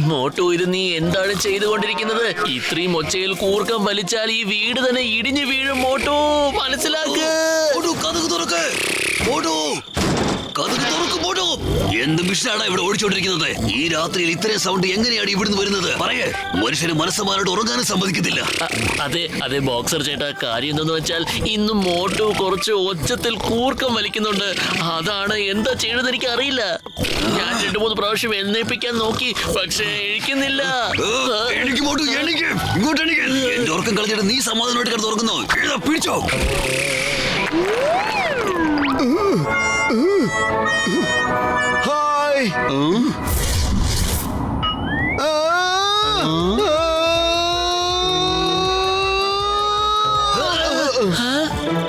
മോട്ടു, ഇത് നീ എന്താണ് ചെയ്തുകൊണ്ടിരിക്കുന്നത്? ഇത്രയും ഒച്ചയിൽ കൂർക്കം വലിച്ചാൽ ഈ വീട് തന്നെ ഇടിഞ്ഞു വീഴും. മോട്ടു, മനസ്സിലാക്ക്. എന്ത് മിഷനാണ് ഇവിടെ ഓടിച്ചോണ്ടിരിക്കുന്നത്? ഈ രാത്രിയിൽ ഇത്രയും സൗണ്ട് എങ്ങനെയാണ് ഇവിടുന്ന് വരുന്നത്? പറയേ, മനുഷ്യന് മനസ്സമാരോട് ഉറങ്ങാനും സമ്മതിക്കത്തില്ല. അതെ ബോക്സർ ചേട്ടാ, കാര്യം എന്തെന്ന് വെച്ചാൽ ഇന്നും മോട്ടു കുറച്ച് ഒച്ചത്തിൽ കൂർക്കം വലിക്കുന്നുണ്ട്. അതാണ് എന്താ ചെയ്യണമെന്ന് എനിക്ക് അറിയില്ല. ഞാൻ 2-3 പ്രാവശ്യം എഴുന്നേൽപ്പിക്കാൻ നോക്കി, പക്ഷേ എഴുന്നില്ല. എന്റെ ഉറക്കം കളഞ്ഞിട്ട് നീ സമാധാനമായിട്ട് കിടന്ന് ഉറങ്ങുന്നോ? പിടിച്ചോ. ഹായ്.